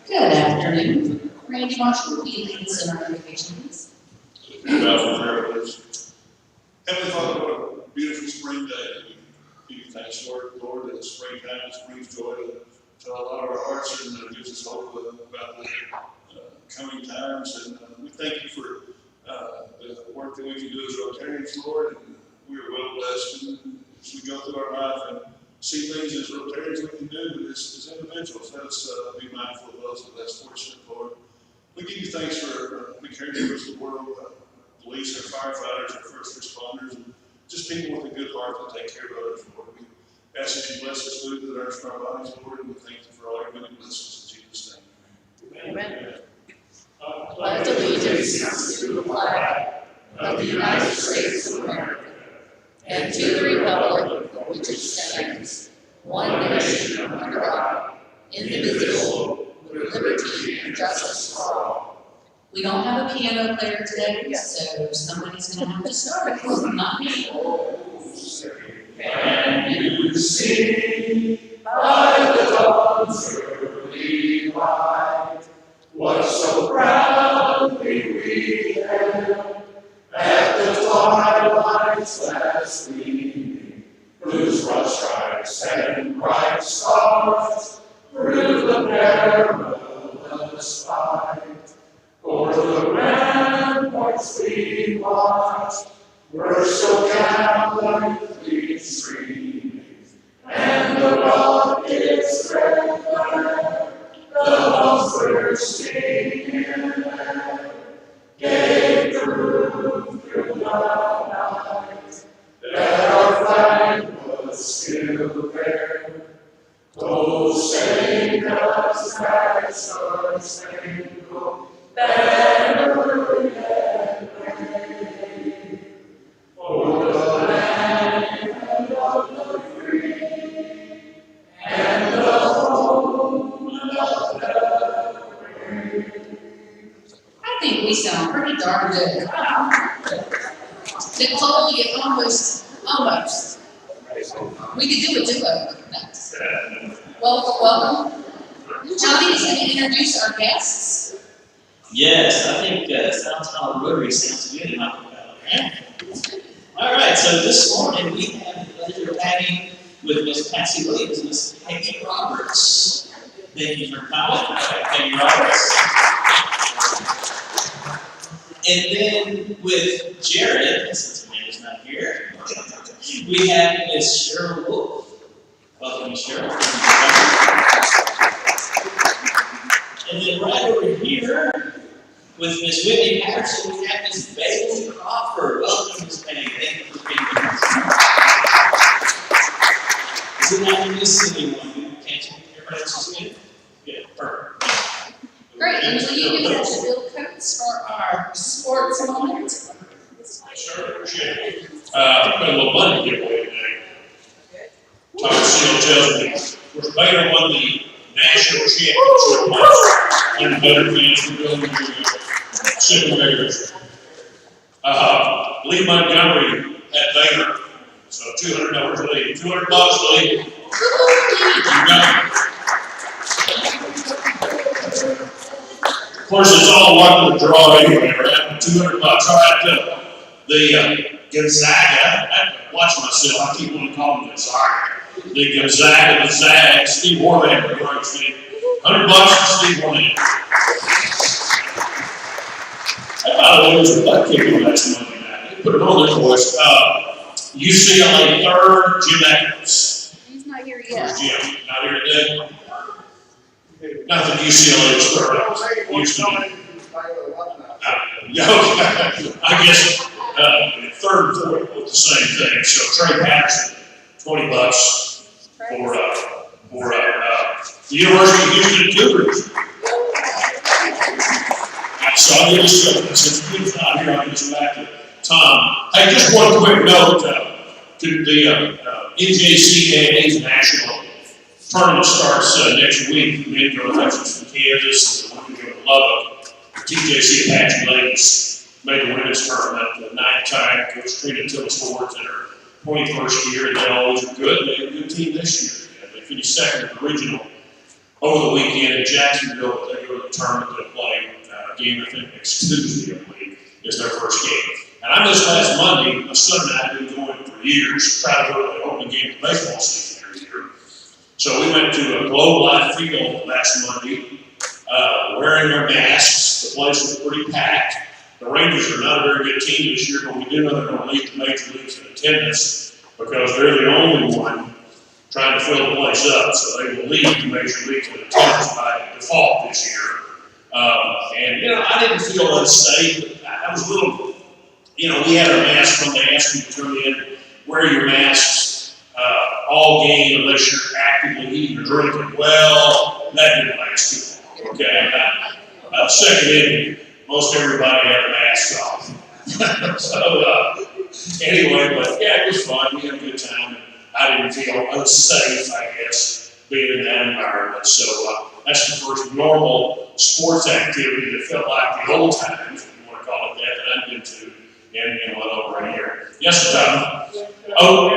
Good afternoon. Randy Marshall, will you lead us in our invocation, please? Heavenly Father, what a beautiful spring day. We give you thanks, Lord, that the springtime just brings joy to a lot of our hearts and gives us hope about the coming times. And we thank you for the work that we can do as Rotarians, Lord. And we are well blessed as we go through our life and see things as Rotarians we can do as individuals. Let us be mindful of those that are less fortunate, Lord. We give you thanks for the caregivers of the world, police, our firefighters, our first responders, and just people with a good heart that take care of others, Lord. We ask that you bless this food that nourishes our bodies, Lord, and we thank you for all your many blessings in Jesus' name. Amen. Pledge allegiance to the flag of the United States of America and to the republic for which it stands, one nation under God, indivisible, with liberty and justice for all. We don't have a piano player today, so somebody's going to have to start it, not me. Can you see by the dawn's early light what so proudly we hailed at the twilight's last gleaming, whose broad stripes and bright stars through the perilous fight? O'er the ramparts we watched were so gallantly streaming, and the rockets' red glare, the bombs bursting in air, gave proof through the night that our flag was still there. Oh, sing us that star-spangled banner yet wave, o'er the land of the free and the home of the brave. I think we sound pretty darn good. Nicole, you almost. We could do a duo next. Welcome. Johnny is going to introduce our guests. Yes, I think Southtown Rotary sounds good in my compatible. All right, so this morning we have the pleasure of having with Miss Patsy Williams, Miss Peggy Roberts. Thank you for coming, Peggy Roberts. And then with Jared, since Amanda's not here, we have Miss Cheryl Wolf. Welcome, Miss Cheryl. And then right over here, with Miss Whitney Patterson, we have Miss Bailey Crawford. Welcome, Miss Bailey. Thank you for being with us. Is it not missing anyone? Can't you? Everybody else is good? Good. Perfect. Great. And will you give us the bill codes for our sports moment? Sure, appreciate it. Put a little money giveaway today. Tom Seal tells me, of course, Baylor won the national championship match in the Baylor fans were going to Super Bears. Lee Montgomery at Baylor, so $200 lead, $200 lead. You got it. Of course, it's all luck of the draw anyway, right? $200. All right, the Gonzaga, I have to watch myself, I keep wanting to call them Gonzaga. The Gonzaga, the Zag, Steve Warlander, right, Steve? $100 for Steve Warlander. That, by the way, was a butt kicking last Monday night. They put it on there for us. UCLA third, Jim Atkins. He's not here yet. Jim, not here today? Not that UCLA is third. Used to be. Yeah, okay. I guess, third and fourth was the same thing. So Trey Patterson, $20 for the University of Houston Cougars. So I'll give you since Clint's not here, I'll get back to Tom. Hey, just one quick note to the NJCAA's national tournament starts next week. Men go to Texas from Kansas, and the women go to Lubbock. TJC Apache ladies made the women's tournament the 9th time. Coach Trina Tillis-Ford's in her 21st year, and they always are good. They have a good team this year. They finished second in the regional over the weekend in Jacksonville. They go to the tournament to play a game, I think, next Tuesday, I believe, is their first game. And I missed last Monday. My son and I have been going for years, trying to go to the opening game of the baseball season every year. So we went to a Globe Life Field last Monday, wearing our masks. The place was pretty packed. The Rangers are not a very good team this year, but we do know they're going to lead the major leagues in attendance because they're the only one trying to fill the place up. So they will lead the major leagues in attendance by default this year. And, I didn't feel unsafe. I was a little, we had our masks on. They asked me to come in, wear your masks all game unless you're actively eating or drinking. Well, that didn't last too long, okay? Second inning, most everybody had a mask off. So, anyway, but yeah, it was fun. We had a good time. I didn't feel unsafe, I guess, being in that environment. So, that's the first normal sports activity that felt like the old times, if you want to call it that I've been to in well over a year. Yes, Tom? Oh,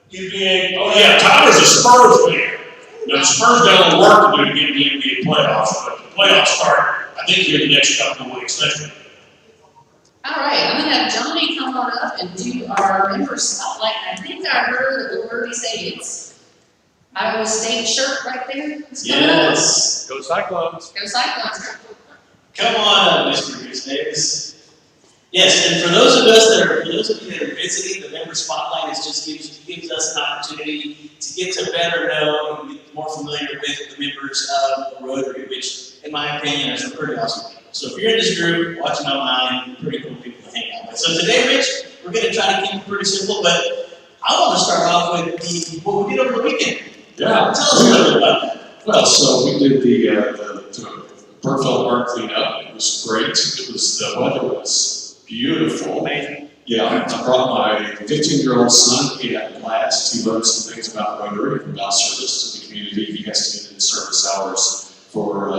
yeah, Tyler's a Spurs fan. Now, the Spurs got a little work to do to get the NBA playoffs, but the playoffs start, I think, here in the next couple of weeks. All right, I'm gonna have Johnny come on up and do our member spotlight. I think I heard Little Birdie say it's Iowa State shirt right there. Yes. Go Cyclones. Go Cyclones. Come on up, Mr. Bruce Davis. Yes, and for those of you that are visiting, the member spotlight just gives us an opportunity to get to better know and get more familiar with the members of Rotary, which, in my opinion, are some pretty awesome people. So if you're in this group, watching online, pretty cool people to hang out with. So today, Rich, we're going to try to keep it pretty simple, but I want to start off with what we did over the weekend. Yeah. Tell us a little bit about that. Well, so we did the Burfeld Park cleanup. It was great. The weather was beautiful. Amazing. Yeah, I brought my 15-year-old son. He had a blast. He learned some things about Rotary, about service to the community. He has to get in service hours for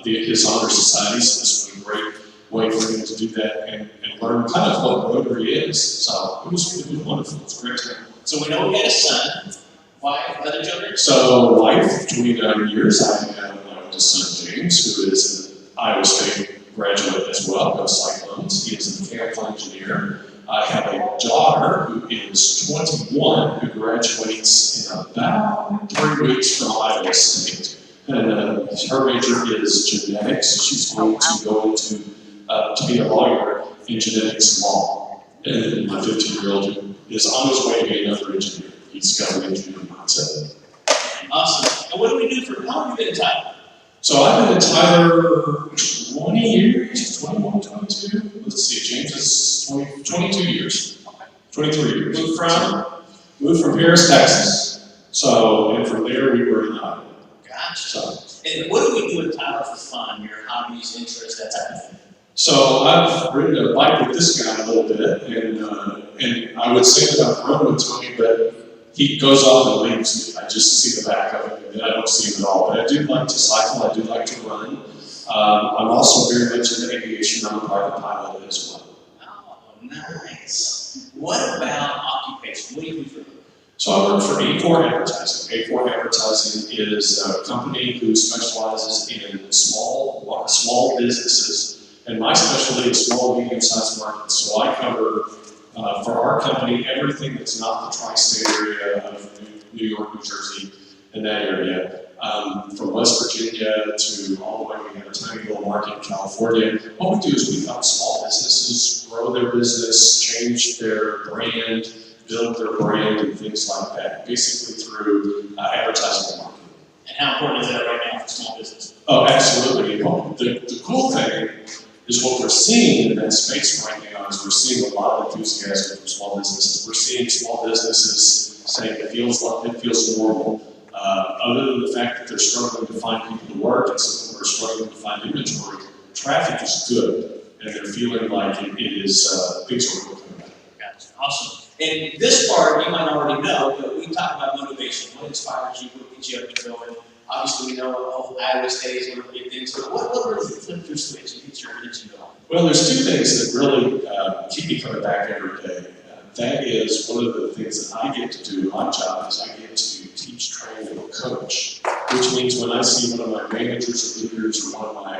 his honor society. So this was a great way for him to do that and learn kind of what Rotary is. So it was wonderful. It was a great time. So we know we had a son. Wife, other children? So, wife, between years, I have my oldest son, James, who is an Iowa State graduate as well, goes Cyclones. He is a mechanical engineer. I have a daughter who is 21, who graduates in about 3 weeks from Iowa State. And her major is genetics. She's going to go into to be a lawyer in genetics law. And my 15-year-old is on his way to be another engineer. He's got an engineering mindset. Awesome. And what do we do for, how long have you been in Tyler? So I've been in Tyler 20 years, 21, 22. Let's see, James is 22 years. 23 years. Moved from Paris, Texas. So, and from there we were in Iowa. Gotcha. So, and what do we do in Tyler for fun? Your hobbies, interests, that type of thing? So I've ridden a bike with this guy a little bit, and I would say that I've grown with Tony, but he goes off and leaves me. I just see the back of it, and then I don't see him at all. But I do like to cycle. I do like to run. I'm also very much into aviation. I'm a private pilot as well. Oh, nice. What about occupation? What do you do for a living? So I work for A4 Advertising. A4 Advertising is a company who specializes in small businesses. And my specialty is small and medium-sized markets. So I cover, for our company, everything that's not the tri-state area of New York, New Jersey, and that area. From West Virginia to all the way, we have a tiny little market in California. What we do is we help small businesses grow their business, change their brand, build their brand, and things like that, basically through advertising and marketing. And how important is that right now for small business? Oh, absolutely. The cool thing is what we're seeing in that space right now is we're seeing a lot of enthusiasm from small businesses. We're seeing small businesses saying it feels normal. Other than the fact that they're struggling to find people to work and some of them are struggling to find inventory, traffic is good, and they're feeling like it is things are working. Gotcha. Awesome. And this part you might already know, but we talk about motivation. What inspires you? What gets you up and going? Obviously, we know Iowa State is one of the big things, but what really flipped your switch and gets you going? Well, there's two things that really keep me coming back every day. That is one of the things that I get to do. My job is I get to teach, train, and coach, which means when I see one of my managers or leaders or one of my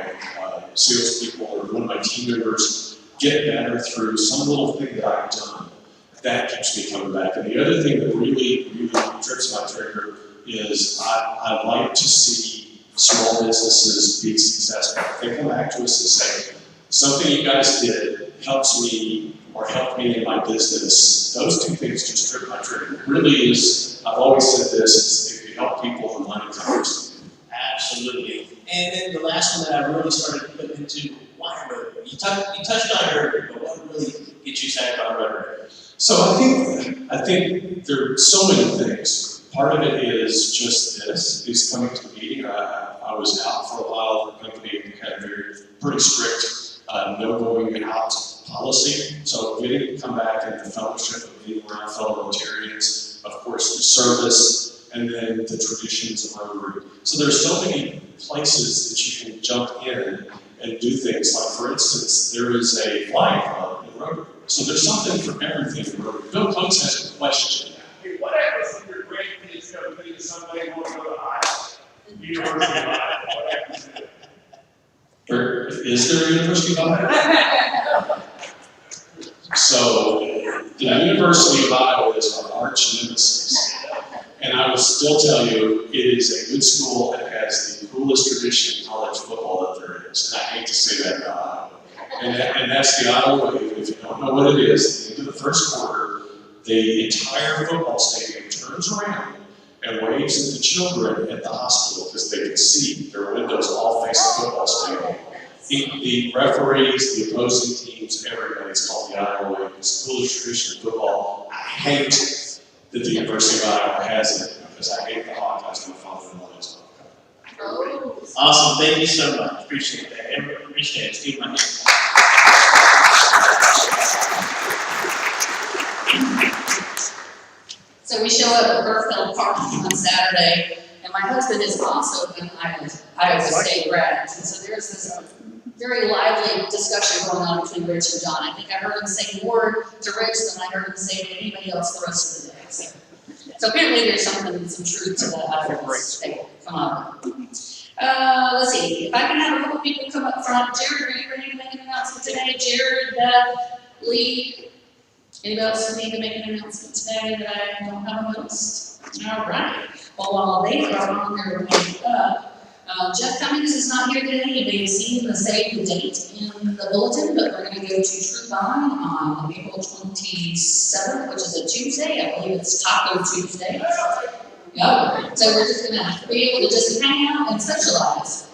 salespeople or one of my team members get better through some little thing that I've done, that keeps me coming back. And the other thing that really trips my trigger is I like to see small businesses be successful. They come back to us and say, something you guys did helps me or helped me in my business. Those two things just trip my trigger. It really is, I've always said this, is if you help people, the money comes. Absolutely. And then the last one that I really started putting into, why Rotary? You touched on Rotary, but what really gets you excited about Rotary? So I think there are so many things. Part of it is just this, is coming to the meeting. I was out for a while. The company had a pretty strict no going out policy. So getting to come back and the fellowship of being around fellow Rotarians, of course the service, and then the traditions of Rotary. So there's so many places that you can jump in and do things. Like for instance, there is a flying club in Rotary. So there's something for everything in Rotary. Bill Coates has a question. Hey, what happens if your grandkids come to think someday want to go to Iowa? University of Iowa, what happens to them? Is there a University of Iowa? So the University of Iowa is our arch nemesis. And I will still tell you, it is a good school and has the coolest tradition in college football that there is. And I hate to say that about Iowa. And that's the Iowa Wave. If you don't know what it is, at the end of the first quarter, the entire football stadium turns around and waves at the children at the hospital because they can see their windows all face the football stadium. The referees, the opposing teams, everybody's called the Iowa Wave. It's the coolest tradition of football. I hate that the University of Iowa has it because I hate the Hawkeyes. My father-in-law is a Hawkeye. Awesome. Thank you so much. Appreciate that. Everyone appreciate it. Steve, my hand. So we show up at Burfield Park on Saturday, and my husband is also an Iowa State grad. And so there's this very lively discussion going on between Rich and John. I think I heard him say more to Rich than I heard him say to anybody else the rest of the day. So apparently there's some truth to that Iowa State. Come on. Let's see, if I can have a couple people come up front. Jared, are you ready to make an announcement today? Jared, Beth, Lee. Anybody else need to make an announcement today that I don't have a list? All right. Well, while they are on their way up, Jeff Cummings is not here today. You may have seen the save the date in the bulletin, but we're going to go to Trudvine on April 27th, which is a Tuesday. I believe it's Taco Tuesday. Yep. So we're just going to be able to just hang out and socialize.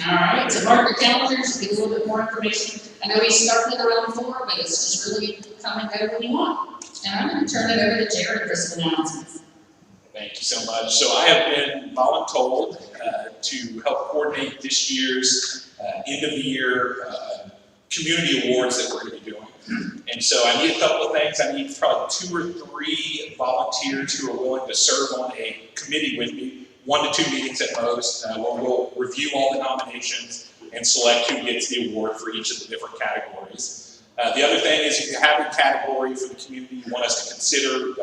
All right. So mark your calendars, get a little bit more information. I know we started around 4, but it's just really come and go when you want. And I'm going to turn it over to Jared for some announcemements. Thank you so much. So I have been voluntold to help coordinate this year's end of the year community awards that we're going to be doing. And so I need a couple of things. I need probably 2 or 3 volunteers who are willing to serve on a committee with me, 1 to 2 meetings at most, where we'll review all the nominations and select who gets the award for each of the different categories. The other thing is if you have a category for the community you want us to consider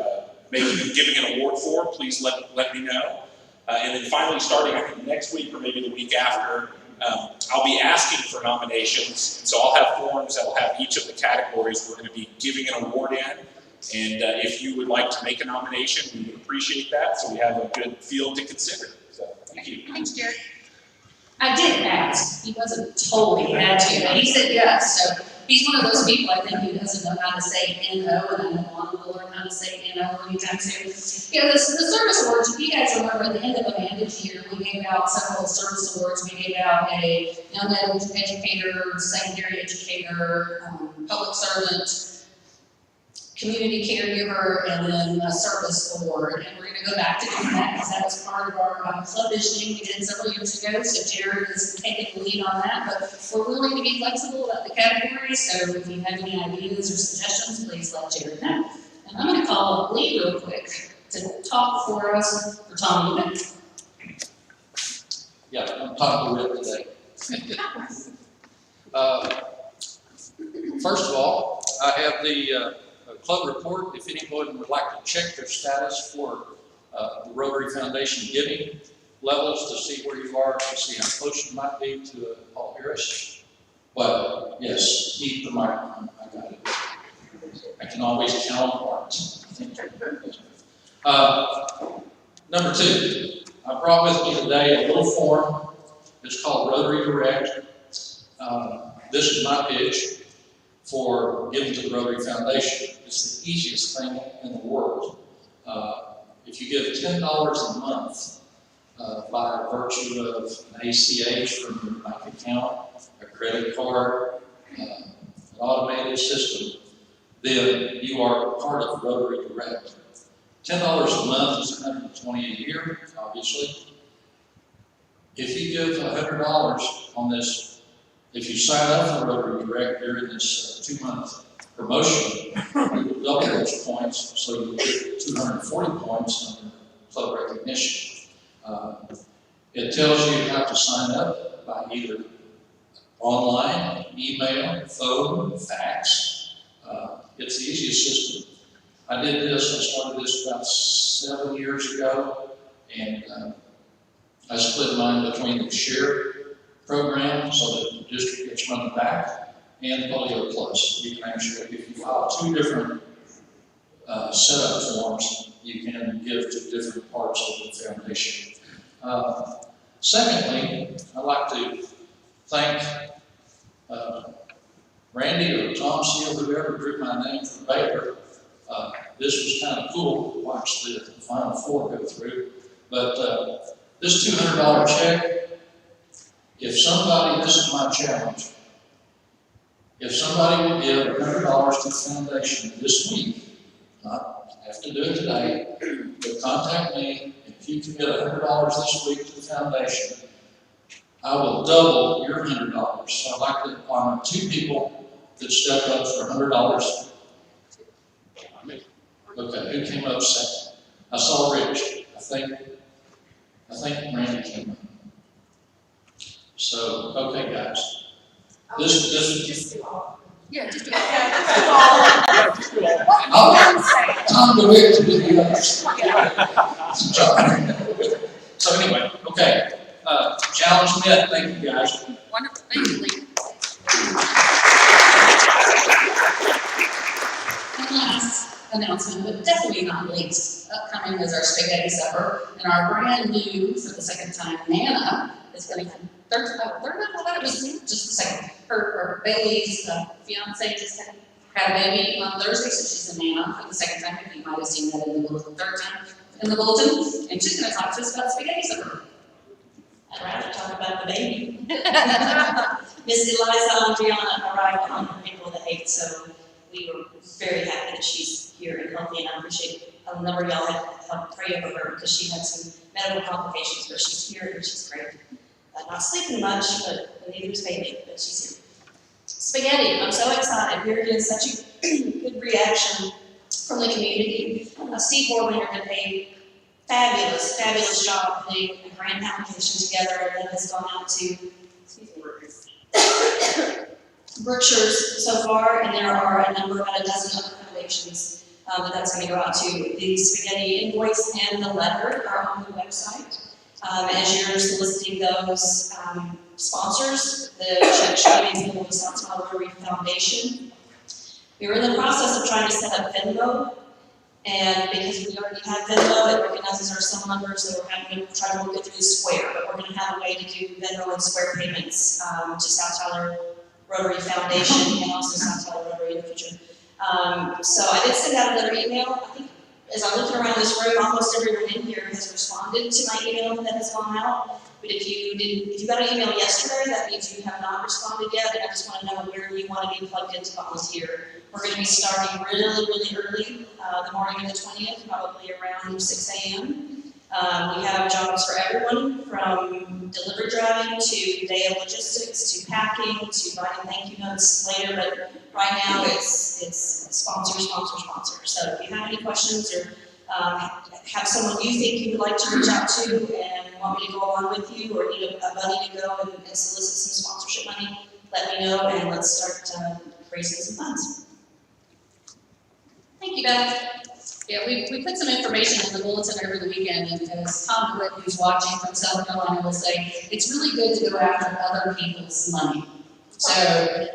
giving an award for, please let me know. And then finally, starting I think next week or maybe the week after, I'll be asking for nominations. And so I'll have forms that will have each of the categories we're going to be giving an award in. And if you would like to make a nomination, we would appreciate that so we have a good field to consider. So thank you. Thanks, Jared. I did ask. He wasn't told he had to, and he said yes. So he's one of those people I think who doesn't know how to say N-O, and I don't want him to learn to say, anytime soon. The service awards, if you guys remember, at the end of Amanda's year, we gave out several service awards. We gave out a young adult educator, secondary educator, public servant, community caregiver, and then a service award. And we're going to go back to doing that because that was part of our club visioning we did several years ago. So Jared is taking the lead on that. But we're willing to be flexible about the categories. So if you have any ideas or suggestions, please let Jared know. And I'm going to call up Lee real quick to talk for us for Tom Lubin. Yeah, I'm talking to Rick today. First of all, I have the club report. If anyone would like to check their status for the Rotary Foundation giving levels to see where you are, to see how close you might be to Paul Harris. But yes, keep the microphone. I got it. I can always count on parts. Number two, I brought with me today a little form. It's called Rotary Direct. This is my pitch for giving to the Rotary Foundation. It's the easiest thing in the world. If you give $10 a month by virtue of an ACH from your bank account, a credit card, an automated system, then you are part of Rotary Direct. $10 a month is $120 a year, obviously. If you give $100 on this, if you sign up for Rotary Direct during this 2-month promotion, you will double those points, so you get 240 points under club recognition. It tells you how to sign up by either online, email, phone, fax. It's the easiest system. I started this about 7 years ago, and I split mine between the share program so that the district gets money back and Polio Plus. You can actually, if you file 2 different setup forms, you can give to different parts of the foundation. Secondly, I'd like to thank Randy or Tom Seal, whoever drew my name from Baylor. This was kind of cool to watch the Final Four go through. But this $200 check, if somebody, this is my challenge, if somebody would give $100 to the foundation this week, not have to do it today, but contact me. If you can get $100 this week to the foundation, I will double your $100. So I'd like to honor 2 people that stepped up for $100. Okay, who came up second? I saw Rich. I think Randy came up. So, okay, guys. Just do all. Yeah, just do all. Time to wait to do the others. So anyway, okay. Challenge met. Thank you, guys. Wonderful. Thank you, Lee. And last announcement, but definitely not least, upcoming is our spaghetti supper, and our brand new, for the second time, Nana is going to come. Third, I thought it was just the second. Her Bailey's fiance just had a baby on Thursday, so she's a Nana for the second time. You might have seen that in the bulletin, third time in the bulletin, and she's going to talk to us about spaghetti supper. I'd rather talk about the baby. Miss Eliza Andriana arrived on her April the 8th, so we were very happy that she's here and healthy, and I appreciate a number of y'all have helped pray over her because she had some medical complications, but she's here and she's great. Not sleeping much, but neither is baby, but she's here. Spaghetti, I'm so excited. Here it is, such a good reaction from the community. Steve Borlinger did a fabulous job putting a grant application together that has gone out to, Berkshire's so far, and there are about a dozen other foundations that's going to go out to. The spaghetti invoice and the letter are on the website. As you're soliciting those sponsors, the check should be able to South Smile Rotary Foundation. We were in the process of trying to set up Venmo, and because we already have Venmo, it recognizes our cell number, so we're having to try to work it through Square, but we're going to have a way to do Venmo and Square payments to South Tyler Rotary Foundation and also South Tyler Rotary in the future. So I did send out another email. I think as I'm looking around this room, almost everyone in here has responded to my email that has gone out. But if you got an email yesterday, that means you have not responded yet, and I just want to know where you want to be plugged in to volunteer. We're going to be starting really, really early, the morning of the 20th, probably around 6 a.m. We have jobs for everyone, from delivery driving to day of logistics to packing to writing thank you notes later. But right now it's sponsor. So if you have any questions or have someone you think you would like to reach out to and want me to go along with you, or need a buddy to go and solicit some sponsorship money, let me know and let's start raising some funds. Thank you, Beth. Yeah, we put some information in the bulletin over the weekend, and as Tom DeWitt, who's watching from South Carolina, will say, it's really good to go after other people's money. So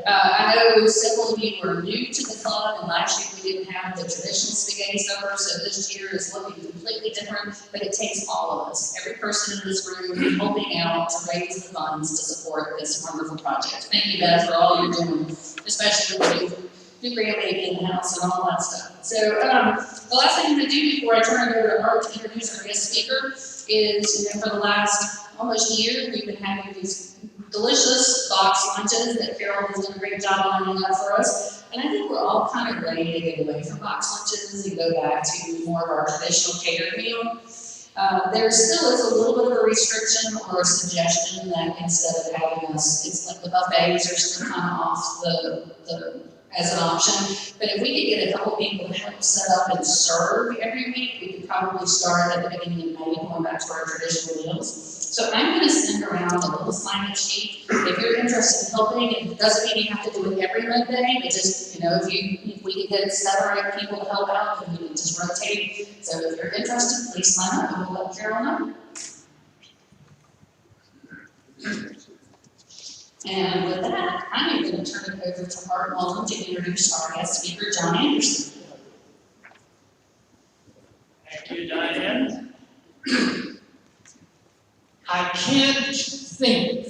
I know several of you were new to the club, and last year we didn't have the traditional spaghetti supper, so this year is looking completely different, but it takes all of us, every person in this room, helping out to raise the funds to support this wonderful project. Thank you, Beth, for all you're doing, especially with new grandbaby in the house and all that stuff. So the last thing I'm going to do before I turn it over to Art to introduce our guest speaker is, for the last almost year, we've been having these delicious box lunches that Carol has done a great job lining up for us. And I think we're all kind of ready to get away from box lunches and go back to more of our traditional catered meal. There still is a little bit of a restriction or a suggestion that instead of having us, it's like the buffets are still kind of off as an option. But if we could get a couple people to help set up and serve every week, we could probably start at the beginning of May, going back to our traditional meals. So I'm going to send around a little sign-up sheet. If you're interested in helping, it doesn't mean you have to do it every Monday, but just, if we can get 7 or 8 people to help out, then we can just rotate. So if you're interested, please sign up and we'll let Carol know. And with that, I'm going to turn it over to Art Mullen to introduce our guest speaker, John Anderson. Thank you, Diane. I can't think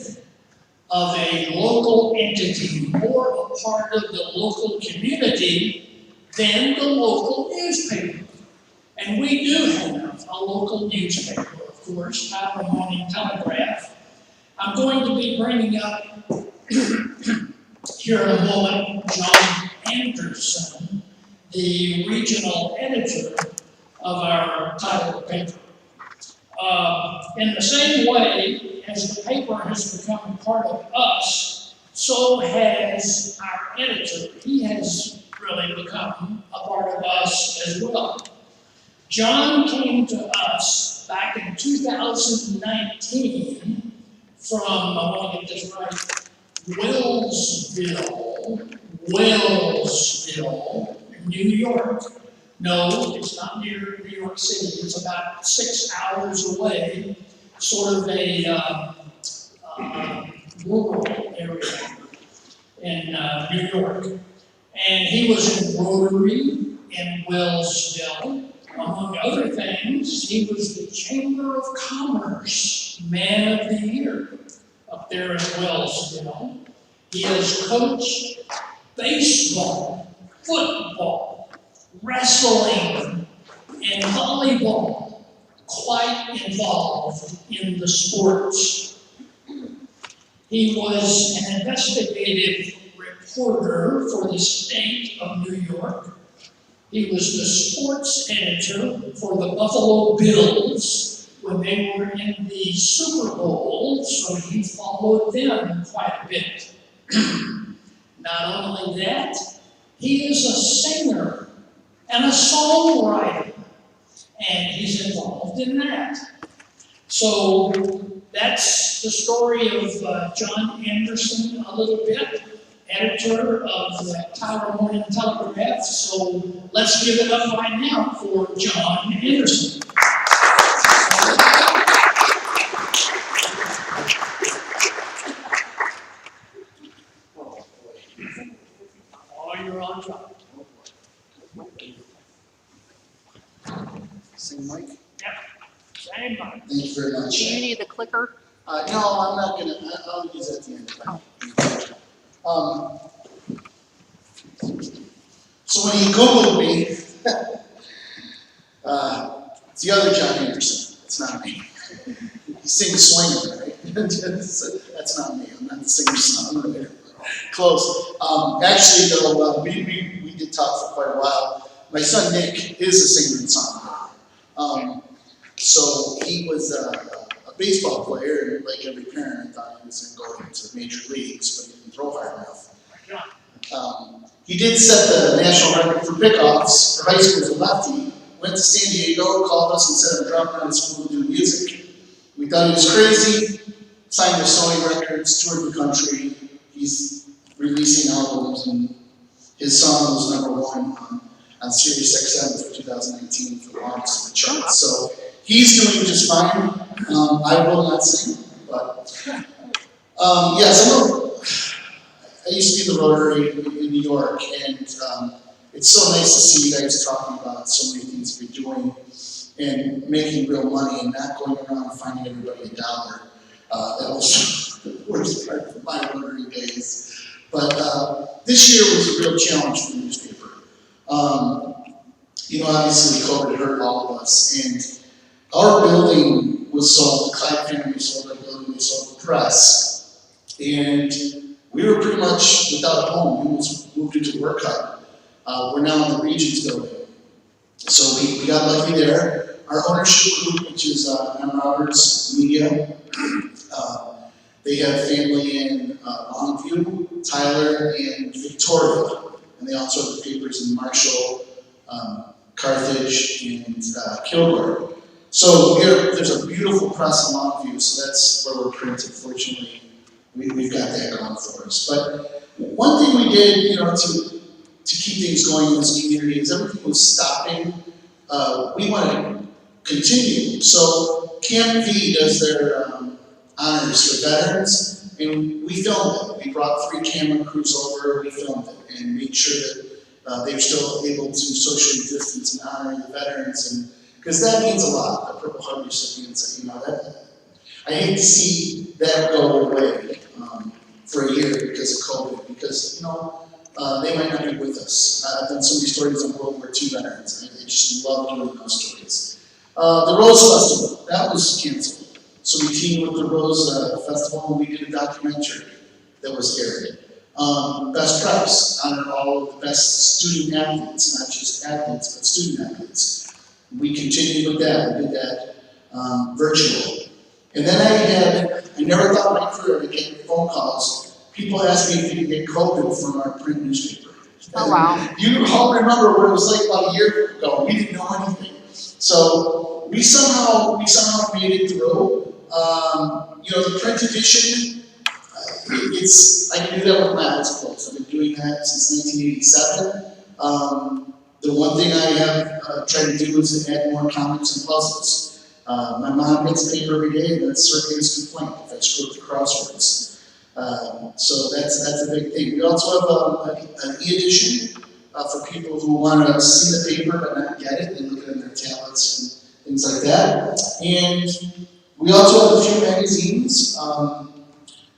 of a local entity more a part of the local community than the local newspaper. And we do have a local newspaper, of course, Power Morning Telegraph. I'm going to be bringing up here in a moment John Anderson, the regional editor of our title paper. In the same way as the paper has become part of us, so has our editor. He has really become a part of us as well. John came to us back in 2019 from, I want to get this right, Wellsville, New York. No, it's not near New York City. It's about 6 hours away, sort of a rural area in New York. And he was in Rotary in Wellsville. Among other things, he was the Chamber of Commerce Man of the Year up there in Wellsville. He has coached baseball, football, wrestling, and volleyball, quite involved in the sports. He was an investigative reporter for the state of New York. He was the sports editor for the Buffalo Bills when they were in the Super Bowl, so he followed them quite a bit. Not only that, he is a singer and a songwriter, and he's involved in that. So that's the story of John Anderson a little bit, editor of the Power Morning Telegraph. So let's give it up right now for John Anderson. Oh, you're on track. Same mic? Yep, same mic. Thank you very much. Do you need the clicker? No, I'm not gonna, I'll use that at the end. So when he Googled me, it's the other John Anderson. It's not me. He sings swinging, right? That's not me. I'm not the singer-songwriter. Close. Actually, though, we did talk for quite a while. My son Nick is a singer and songwriter. So he was a baseball player, and like every parent, I thought he was going to go into major leagues, but he didn't throw hard enough. He did set the national record for pickoffs for high school as a lefty. Went to San Diego, called us and said, I'm dropping out of school to do music. We thought he was crazy, signed with Sony Records, toured the country. He's releasing albums, and his song was #1 on Sirius XM for 2019 for the longest of the charts. So he's doing just fine. I will not sing, but I used to be in the Rotary in New York, and it's so nice to see you guys talking about so many things you're doing and making real money and not going around and finding everybody $1. That was the worst part of my Rotary days. But this year was a real challenge for the newspaper. Obviously COVID hurt all of us, and our building was sold, the Clyde family sold our building, we sold the press, and we were pretty much without a home. We moved into a work hut. We're now in the Regions building. So we got lucky there. Our ownership group, which is M. Roberts Media, they have family in Longview, Tyler, and Victoria. And they also have the papers in Marshall, Carthage, and Kilgore. So there's a beautiful press in Longview, so that's where we're printed. Fortunately, we've got that going for us. But one thing we did, to keep things going in this community is everything was stopping. We want to continue. So Camp V does their honors for veterans, and we filmed it. We brought 3 camera crews over, we filmed it, and made sure that they were still able to socially distance and honor the veterans, and because that means a lot. The Purple Heart recipients, I hate to see that go away for a year because of COVID, because they might not be with us. I've done so many stories on World War II veterans. I just love doing those stories. The Rose Festival, that was canceled. So we teamed with the Rose Festival, and we did a documentary that was aired. Best Preps, honor all of the best student athletes, not just athletes, but student athletes. We continued with that. We did that virtual. And then I never thought in my career I'd get phone calls. People ask me if you can get COVID from our print newspaper. Oh, wow. You all remember what it was like about a year ago. We didn't know anything. So we somehow made it through. The print edition, I can do that with my eyes closed. I've been doing that since 1987. The one thing I have tried to do is add more comics and puzzles. My mom gets paper every day, and that's her biggest complaint if I screw up the crosswords. So that's a big thing. We also have an e-edition for people who want to see the paper but not get it. They look at it on their tablets and things like that. And we also have a few magazines.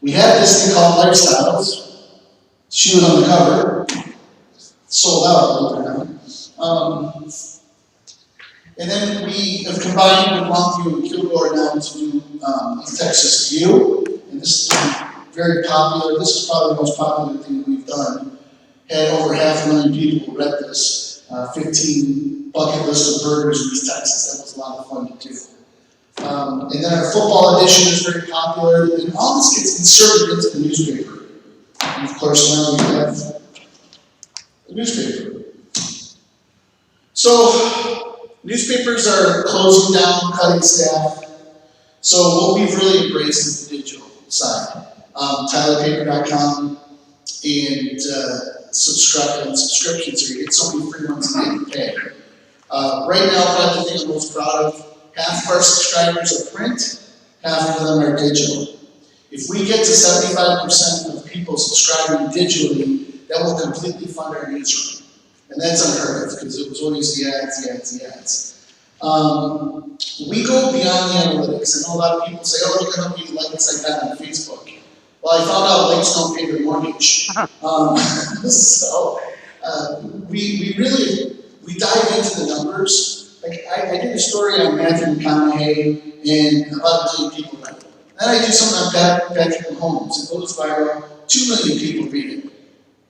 We had this thing called Lifestyles. She was on the cover. Sold out, believe it or not. And then we have combined with Longview and Kilgore now to do East Texas View. And this is very popular. This is probably the most popular thing we've done. Had over 500,000 people read this. 15 bucket list of burgers in East Texas. That was a lot of fun to do. And then our football edition is very popular. And all this gets inserted into the newspaper. And of course, now we have the newspaper. So, newspapers are closing down, cutting staff. So what we've really embraced is the digital side. TylerPaper.com and subscriptions here. You get so many free ones that you pay. Right now, probably the thing I'm most proud of, half of our subscribers are print, half of them are digital. If we get to 75% of people subscribing digitally, that will completely fund our newsroom. And that's unheard of, because it was always the ads. We go beyond the analytics. I know a lot of people say, oh, look at how many likes I got on Facebook. Well, I found out likes don't pay their mortgage. So we dive into the numbers. Like I did a story on Matthew McConaughey and about 1 million people read it. Then I do something on Patrick Mahomes. It goes viral. 2 million people read it.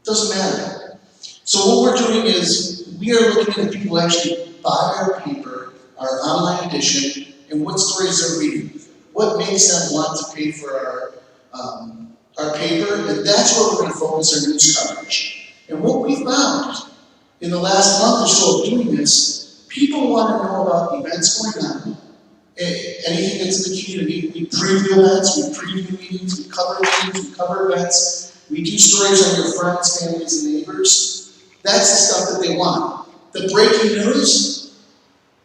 Doesn't matter. So what we're doing is we are looking at the people who actually buy our paper, our online edition, and what stories they're reading. What makes them want to pay for our paper, and that's where we're going to focus our news coverage. And what we found in the last month or so of doing this, people want to know about events going on, anything that's in the community. We preview events, we preview meetings, we cover meetings, we cover events, we do stories on your friends, families, and neighbors. That's the stuff that they want. The breaking news,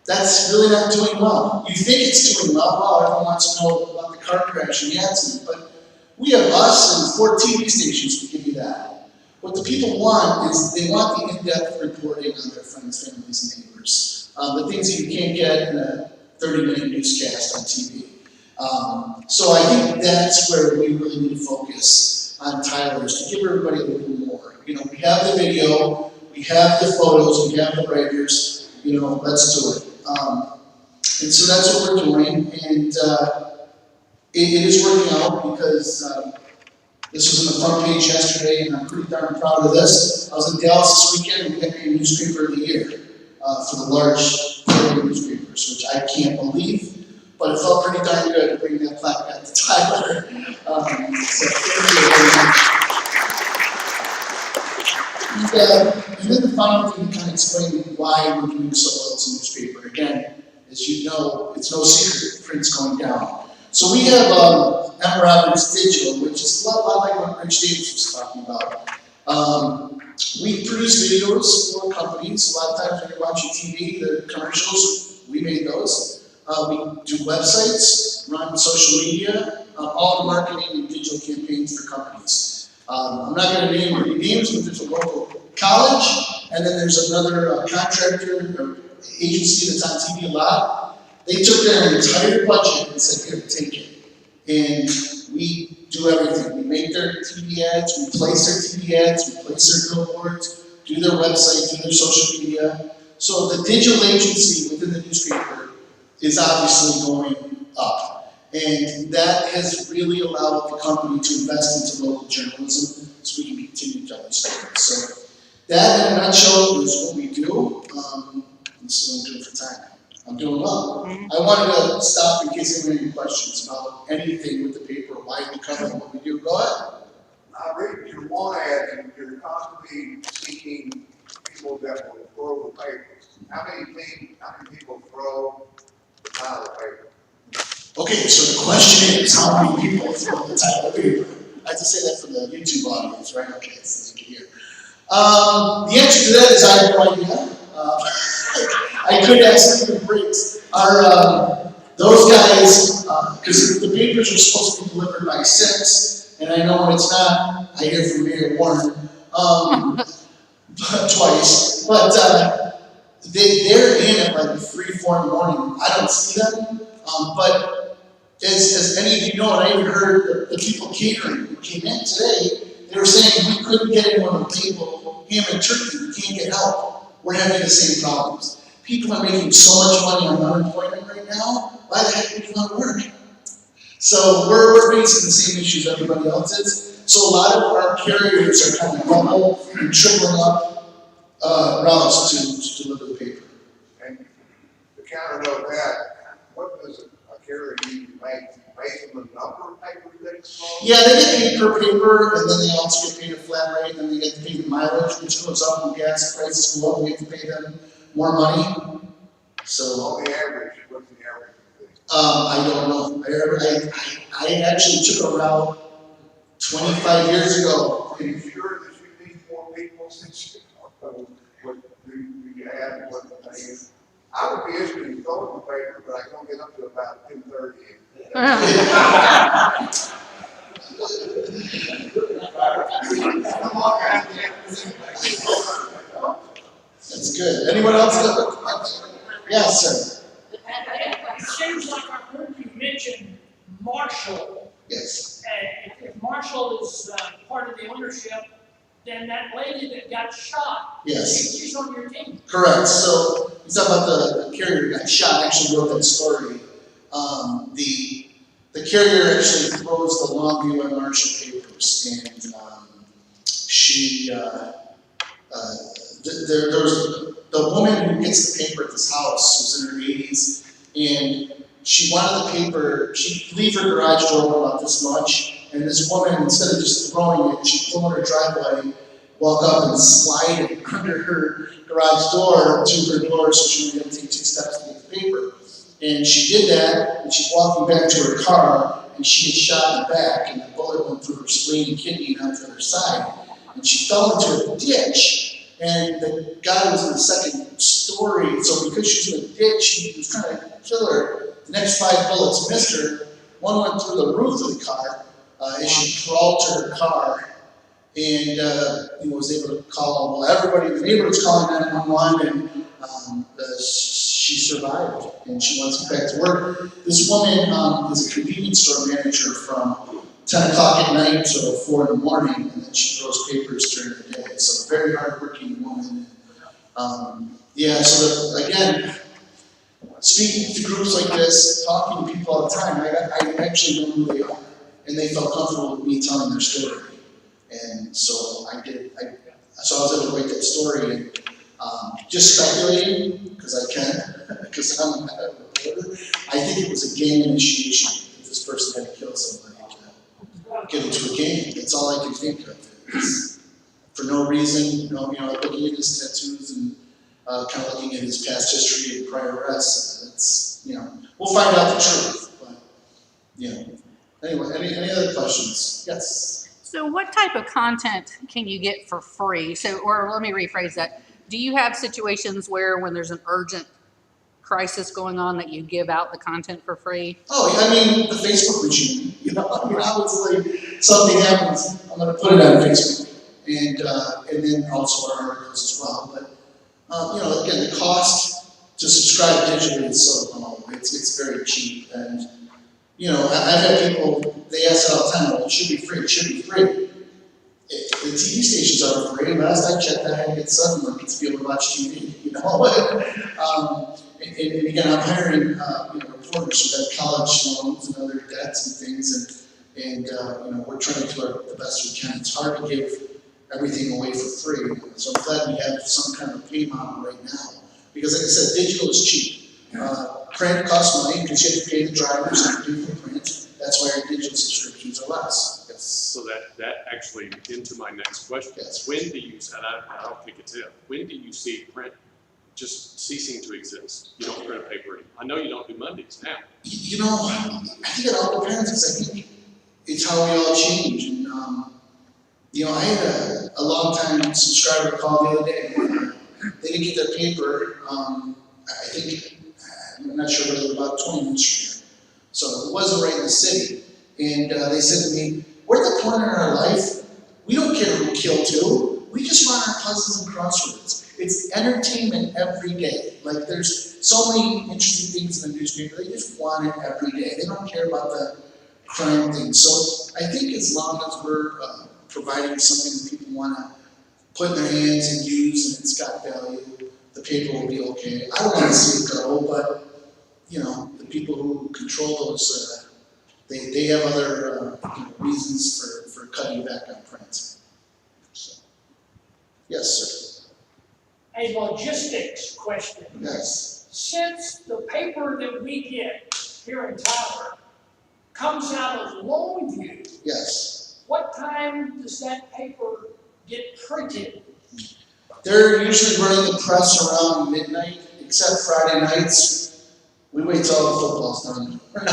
that's really not doing well. You think it's doing well, everyone wants to know about the car crash and the accident, but we have us and 4 TV stations to give you that. What the people want is they want the in-depth reporting on their friends, families, and neighbors. The things that you can't get in a 30-minute newscast on TV. So I think that's where we really need to focus on Tyler's, to give everybody a little more. You know, we have the video, we have the photos, we have the writers, you know, let's do it. And so that's what we're doing, and it is working out because this was on the front page yesterday, and I'm pretty darn proud of this. I was in Dallas this weekend, and we got named Newspaper of the Year for the large newspapers, which I can't believe, but it felt pretty darn good to bring that plaque back to Tyler. So thank you very much. And then the final thing to kind of explain why we're doing so well as a newspaper. Again, as you know, it's no secret, print's going down. So we have M. Roberts Digital, which is a lot like what Rich Davis was talking about. We produce videos for companies. A lot of times when you're watching TV, the commercials, we made those. We do websites, run social media, all the marketing and digital campaigns for companies. I'm not going to name any names, but there's a local college, and then there's another contractor or agency that's on TV a lot. They took their entire budget and said, here, take it. And we do everything. We make their TV ads, we place their TV ads, we place their billboards, do their website, do their social media. So the digital agency within the newspaper is obviously going up. And that has really allowed the company to invest into local journalism so we can continue to tell these stories. So that in a nutshell is what we do. This is what I'm doing for time. I'm doing well. I wanted to stop in case anyone had any questions about anything with the paper, why we cover and what we do. Go ahead. I read your one ad and you're constantly seeking people that will throw the papers. How many people throw the pile of paper? Okay, so the question is, how many people throw the pile of paper? I have to say that for the YouTube audience, right? Okay, so you can hear. The answer to that is I have no idea. I could ask Stephen Briggs. Those guys, because the papers are supposed to be delivered by 6, and I know when it's not, I hear from Mayor Warren twice. But they're in at like 3, 4 in the morning. I don't see them. But as any of you know, and I even heard the people catering who came in today, they were saying we couldn't get anyone on the table, ham and turkey, we can't get help. We're having the same problems. People are making so much money on unemployment right now, why the heck would you want to work? So we're facing the same issues everybody else is. So a lot of our carriers are kind of double and tripling up routes to deliver the paper. And to counter that, what does a carrier need to make based on the number of papers they throw? Yeah, they get paid per paper, and then they also get paid a flat rate, and then they get paid the mileage, which goes up when gas prices go up, we have to pay them more money. So On the average, what's the average? I don't know. I actually took a route 25 years ago. Are you sure that you need more people since you know what you have, what the thing is? I would be interested in throwing the paper, but I don't get up to about 2:30. That's good. Anyone else have a question? Yes, sir. It seems like I heard you mention Marshall. Yes. If Marshall is part of the ownership, than that lady that got shot. Yes. She's on your team. Correct. So you talk about the carrier that got shot. I actually wrote that story. The carrier actually throws the Longview and Marshall papers, and she there was the woman who gets the paper at this house was in her 80s, and she wanted the paper. She'd leave her garage door open about this much, and this woman, instead of just throwing it, she'd pull in her driveway, walk up and slide it under her garage door to her door so she wouldn't have to take 2 steps to get the paper. And she did that, and she's walking back to her car, and she gets shot in the back, and the bullet went through her spleen and kidney and out the other side. And she fell into a ditch, and the guy was in the second story, so because she was in the ditch, he was trying to kill her. The next 5 bullets missed her. One went through the roof of the car as she crawled to her car, and he was able to call, well, everybody in the neighborhood was calling 911, and she survived, and she wants to get back to work. This woman is a convenience store manager from 10 o'clock at night till 4 in the morning, and then she throws papers during the day. So a very hardworking woman. Yeah, so again, speaking to groups like this, talking to people all the time, I actually know who they are, and they felt comfortable with me telling their story. And so I was able to write that story, and just speculating, because I can, because I'm a reporter, I think it was a gang initiation that this person had to kill somebody to get into a gang. That's all I can think of. It's for no reason, looking at his tattoos and kind of looking at his past history and prior arrests. It's, we'll find out the truth. But, anyway, any other questions? Yes? So what type of content can you get for free? Or let me rephrase that. Do you have situations where when there's an urgent crisis going on that you give out the content for free? Oh, I mean, the Facebook regime, obviously something happens, I'm going to put it on Facebook, and then also our articles as well. But, again, the cost to subscribe digitally is so low. It's very cheap. And, I've had people, they ask it all the time, well, it should be free, it should be free. The TV stations are free. Last I checked, I had to get Sunlink to be able to watch TV, and again, I'm hiring, reporters who have college loans and other debts and things, and we're trying to do the best we can. It's hard to give everything away for free, so I'm glad we have some kind of pay model right now. Because like I said, digital is cheap. Print costs money because you have to pay the drivers and pay for print. That's why our digital subscriptions are less. Yes. So that actually into my next question. Yes. When do you, and I don't think it's it, when do you see print just ceasing to exist? You don't print a paper anymore. I know you don't do Mondays now. I think it all depends, because I think it's how we all change. And, I had a long-time subscriber call the other day. They didn't get their paper, I'm not sure whether it was about 20 minutes from here. So it wasn't right in the city. And they said to me, we're at the point in our life, we don't care who killed who. We just want our puzzles and crosswords. It's entertainment every day. Like, there's so many interesting things in the newspaper. They just want it every day. They don't care about the crime thing. So I think as long as we're providing something that people want to put in their hands and use, and it's got value, the paper will be okay. I don't want to see it go, but the people who control those, they have other reasons for cutting back on print. So, yes, sir. A logistics question. Yes. Since the paper that we get here in Tyler comes out of Longview, Yes. what time does that paper get printed? They're usually running the press around midnight, except Friday nights. We wait till all the football's done. We're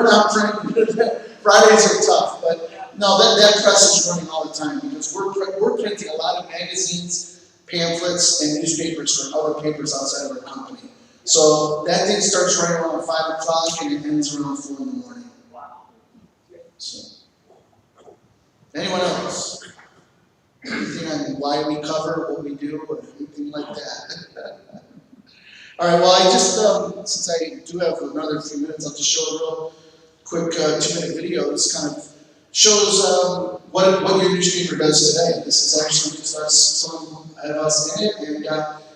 not printing. Fridays are tough, but no, that press is running all the time because we're printing a lot of magazines, pamphlets, and newspapers for other papers outside of our company. So that thing starts right around 5 o'clock and it ends around 4 in the morning. Wow. So, anyone else? Anything on why we cover what we do or anything like that? All right, well, I just, since I do have another few minutes, I'll just show a real quick 2-minute video. This kind of shows what your newspaper does today. This is actually just some of us in it, and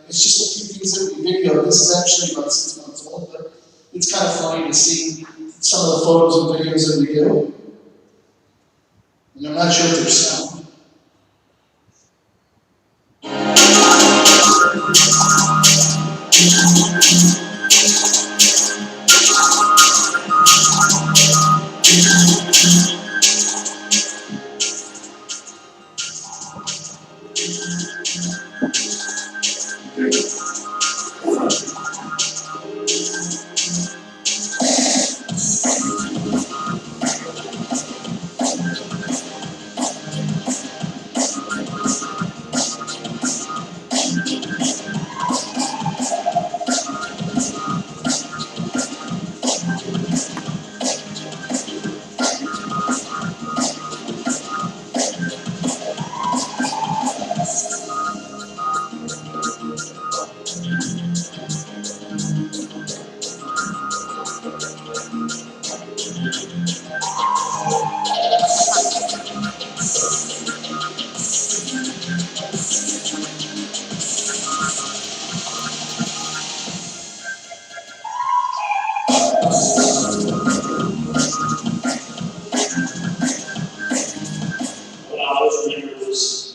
it's just a few things that we video. This is actually about 6 months old, but it's kind of funny to see some of the photos and videos that we do. And I'm not sure if there's sound.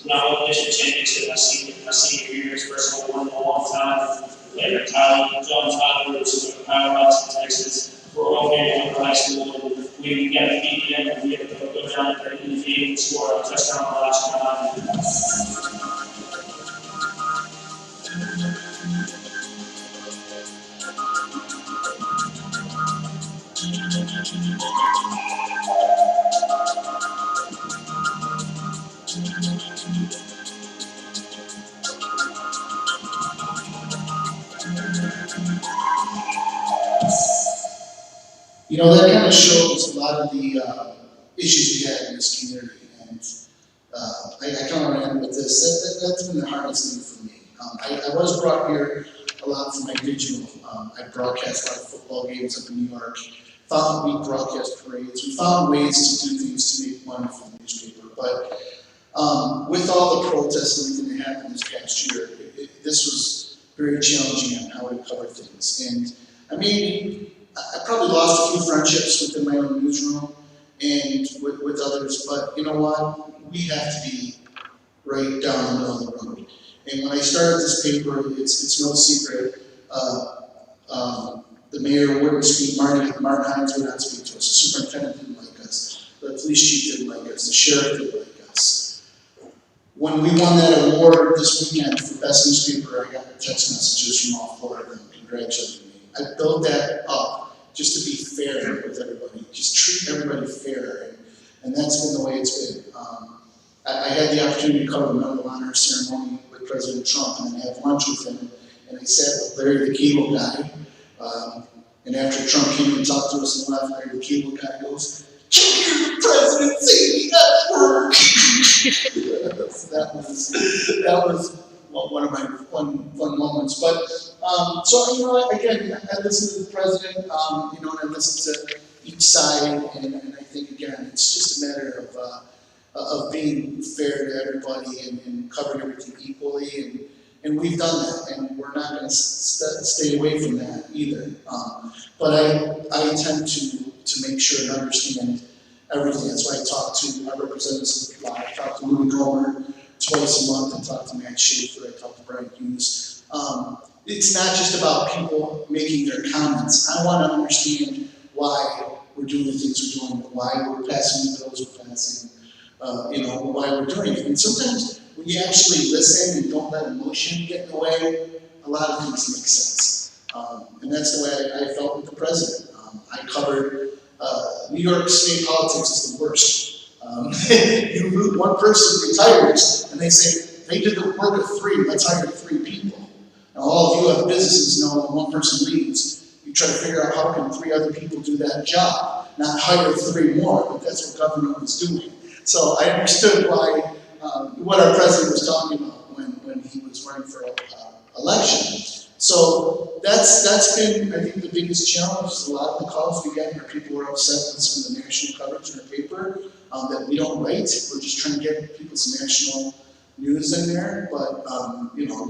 Not mission championship. I seen years, first of all, won a long time. Later, John Tyler, was Power Rocks in Texas. We're all here in high school. We got to beat them, and we have to go down there in the game and score a touchdown on the last drive. You know, that kind of shows a lot of the issues we have in this community, and I kind of want to end with this. That's been the hardest thing for me. I was brought here a lot for my digital. I broadcast a lot of football games up in New York. We broadcast parades. We found ways to do things to make money from the newspaper. But with all the protests and everything that happened this past year, this was very challenging on how we cover things. And I mean, I probably lost a few friendships within my own newsroom and with others, but you know what? We have to be right down the middle of the road. And when I started this paper, it's no secret, the mayor wouldn't speak, Martin Hines would not speak to us, the superintendent didn't like us, the police chief didn't like us, the sheriff didn't like us. When we won that award this weekend for best newspaper, I got text messages from all Florida congratulating me. I built that up just to be fair with everybody, just treat everybody fair, and that's been the way it's been. I had the opportunity to cover the Medal of Honor ceremony with President Trump, and I had lunch with him, and I sat with Larry the Cable Guy, and after Trump came and talked to us and left, Larry the Cable Guy goes, "Can you hear the president say he got work?" that was one of my fun moments. But so you know, again, I listen to the president, you know, and I listen to each side, and I think again, it's just a matter of being fair to everybody and covering everything equally, and we've done that, and we're not going to stay away from that either. But I tend to make sure and understand everything. That's why I talk to our representatives. I talk to Louis Gomer twice a month. I talk to Matt Schaefer. I talk to Brian Hughes. It's not just about people making their comments. I want to understand why we're doing the things we're doing, why we're passing the bills we're passing, you know, why we're doing it. And sometimes when you actually listen and don't let emotion get in the way, a lot of things make sense. And that's the way I felt with the president. I covered New York state politics is the worst. One person retires and they say, they did the work of 3, let's hire 3 people. Now all of you have businesses know when one person leaves, you try to figure out how can 3 other people do that job, not hire 3 more, but that's what government was doing. So I understood why, what our president was talking about when he was running for election. So that's been, I think, the biggest challenge. A lot of the calls we get are people who are upset with some of the national coverage in the paper. that we don't write. We're just trying to get people some national news in there, but, you know,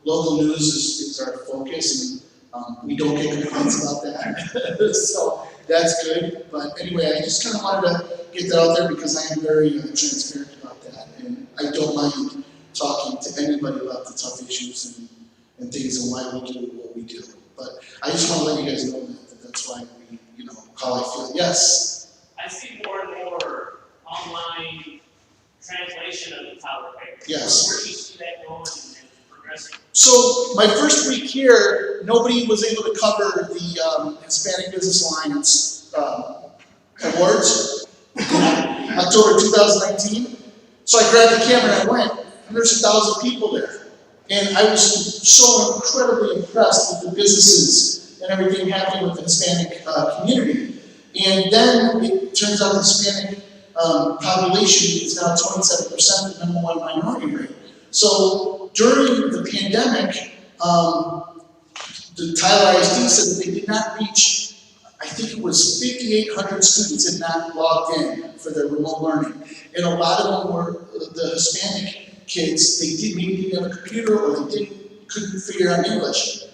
local news is our focus, and we don't get complaints about that. So that's good. But anyway, I just kind of wanted to get that out there because I am very transparent about that, and I don't mind talking to anybody about the tough issues and things and why we do what we do. But I just want to let you guys know that that's why we, you know, how I feel. Yes. I see more and more online translation of the Tyler paper. Yes. Where do you see that going and progressing? So my first week here, nobody was able to cover the Hispanic Business Alliance awards, October 2019. So I grabbed the camera and I went, and there's 1,000 people there. And I was so incredibly impressed with the businesses and everything happening with the Hispanic community. And then it turns out the Hispanic population is now 27%, the #1 minority rate. So during the pandemic, the Tyler ISD said that they did not reach, I think it was 5,800 students had not logged in for their remote learning. And a lot of them were the Hispanic kids. They maybe didn't have a computer or they couldn't figure out English.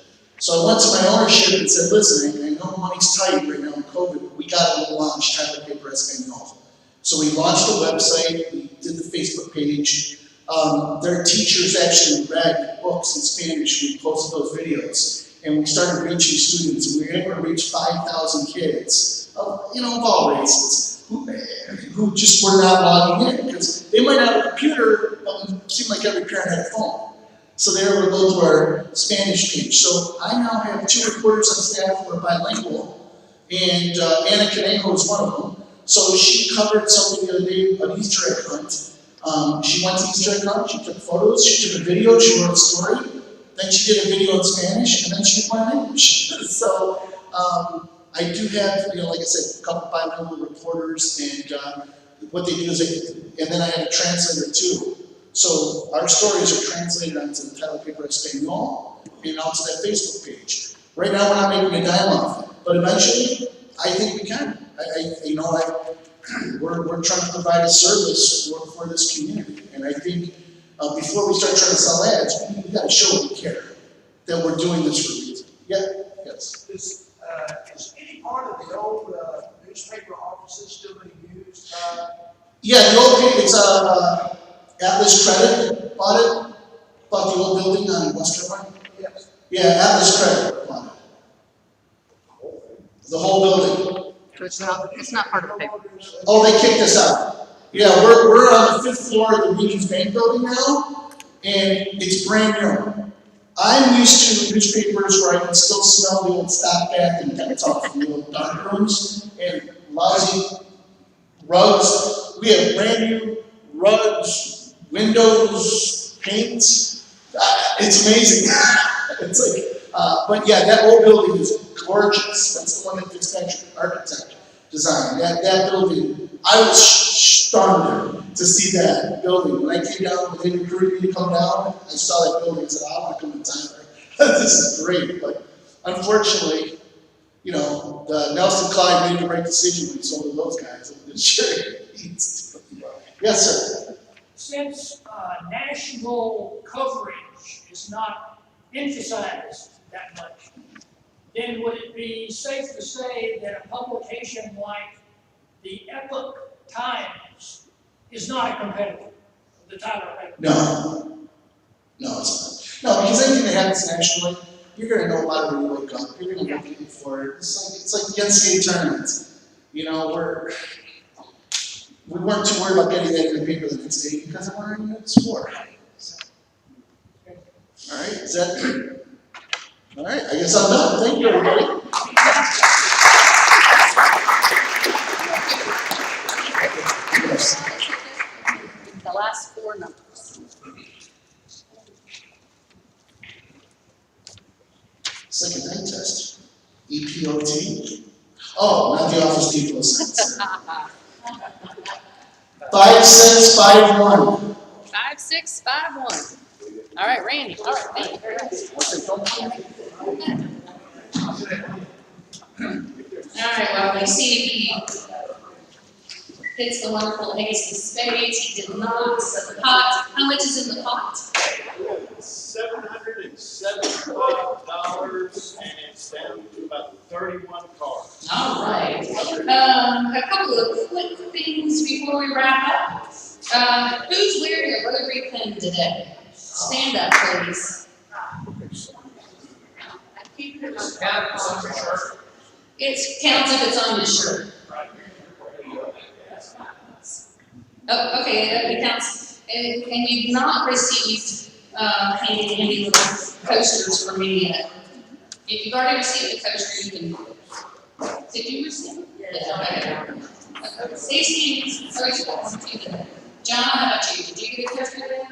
So I went to my ownership and said, listen, I know money's tight right now in COVID, but we got to launch Tyler Paper Espanol. So we launched a website, we did the Facebook page. Their teachers actually read books in Spanish. We posted those videos, and we started reaching students. And we were able to reach 5,000 kids, of all races, who just were not logging in because they might not have a computer, but it seemed like every parent had a phone. So they were able to go to our Spanish page. So I now have 2 reporters on staff who are bilingual, and Anna Canejo is one of them. So she covered something the other day, an Easter egg hunt. She went to Easter egg hunt, she took photos, she took a video, she wrote a story, then she did a video in Spanish, and then she did one in English. So I do have, like I said, a couple bilingual reporters, and what they do is and then I have a translator too. So our stories are translated onto the Tyler Paper Espanol and onto that Facebook page. Right now, we're not making a dime off it, but eventually, I think we can. We're trying to provide a service for this community, and I think before we start trying to sell ads, we got to show we care that we're doing this for a reason. Yeah. Yes. Is any part of the old newspaper offices still being used? Yeah, the old it's Atlas Credit bought the old building on West Irvine. Yes. Yeah, Atlas Credit bought it. The whole building. It's not part of the paper. Oh, they kicked us out. Yeah, we're on the 5th floor of the Regions Bank building now, and it's brand new. I'm used to newspapers where I can still smell the old stop back and kind of talk from the old dark rooms and lousy rugs. We have brand new rugs, windows, paints. It's amazing. It's like, but yeah, that old building is gorgeous. That's the one that Fitzpatrick Architect designed. That building, I was stunned to see that building. When I came down, when they recruited me to come down, I saw that building and said, I want to come to Tyler. This is great. But unfortunately, the Nelson Clyde made the right decision when he sold to those guys. I'm sure he's yes, sir. Since national coverage is not emphasized that much, then would it be safe to say that a publication like the Epoch Times is not a competitor of the Tyler paper? No, it's not. No, because anything that happens nationally, you're going to know a lot when you wake up. You're going to be looking for it. It's like the NCAA tournament. We weren't too worried about getting that in the paper the next day because we're in the sport. All right, is that? All right, I guess I'm done. Thank you, everybody. The last 4 numbers. Second night test. EPOT. Oh, not the office people assignments. 5651. 5651. All right, Randy. All right, thank you very much. All right, well, we see hits the wonderful ace of spades. He did not. So the pot, how much is in the pot? $775, and it's down to about 31 cards. All right. A couple of quick things before we wrap up. Who's wearing a Rotary pin today? Stand up, please. It counts if it's on your shirt. Oh, okay, it counts. And you've not received handy little coasters from me yet. If you've already received the coaster, you can. Did you receive it? Yeah. Okay. Stacy, John, how about you? Did you get a coaster today?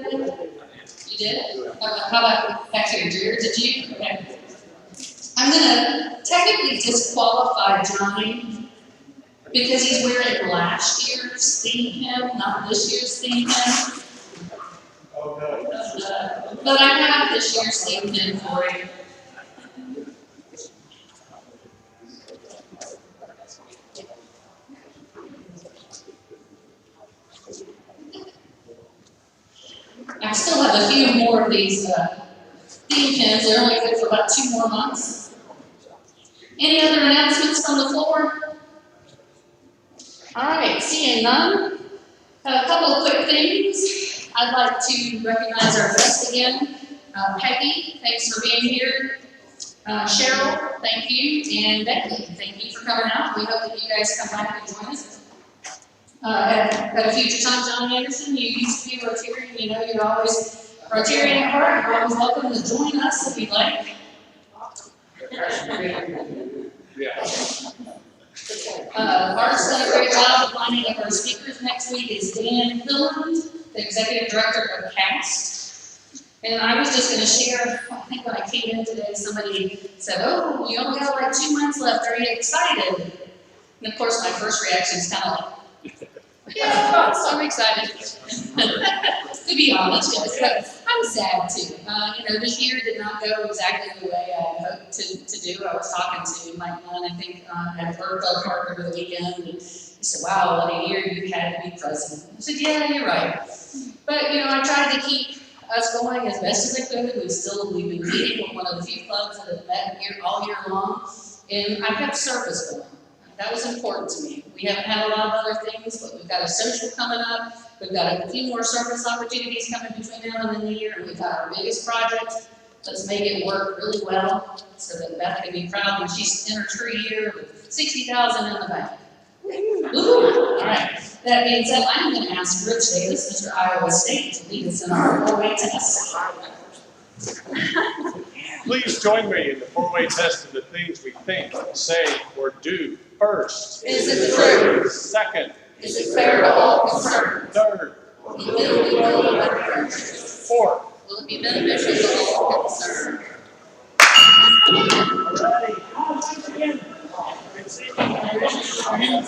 You did? How about back here, Drew? Did you? Okay. I'm gonna technically disqualify Johnny because he's wearing last year's theme him, not this year's theme him. But I have this year's theme him for you. I still have a few more of these theme pins. They're only good for about 2 more months. Any other announcements from the floor? All right, seeing none. A couple of quick things. I'd like to recognize our guests again. Peggy, thanks for being here. Cheryl, thank you. And Becky, thank you for coming out. We hope that you guys come back and join us. At a future time, John Anderson, you used to be Rotarian. You know you're always Rotarian at heart. You're always welcome to join us if you'd like. Art's done a great job of lining up our speakers. Next week is Dan Hilland, the Executive Director of CAST. And I was just going to share, I think when I came in today, somebody said, oh, you only got like 2 months left. Are you excited? And of course, my first reaction is kind of like, yeah, so I'm excited. To be honest, yes, but I'm sad too. This year did not go exactly the way I had hoped to do. I was talking to Mike Munn, I think, at Burko Park over the weekend, and he said, wow, what a year you had to be president. I said, yeah, you're right. But, I tried to keep us going as best as I could. We've been meeting with one of the few clubs that have met here all year long, and I kept service going. That was important to me. We haven't had a lot of other things, but we've got a social coming up. We've got a few more service opportunities coming between now and the year, and we've got our biggest project. Let's make it work really well so that Beth can be proud when she's in her tree year with $60,000 in the bank. All right. That being said, I'm going to ask Rich Davis, Mr. Iowa State, to lead us in our 4-way test. Please join me in the 4-way test of the things we think, say, or do. First, is it the truth? Second, is it fair to all concerned? Third, will it be beneficial? Fourth, will it be beneficial to all concerned? All right.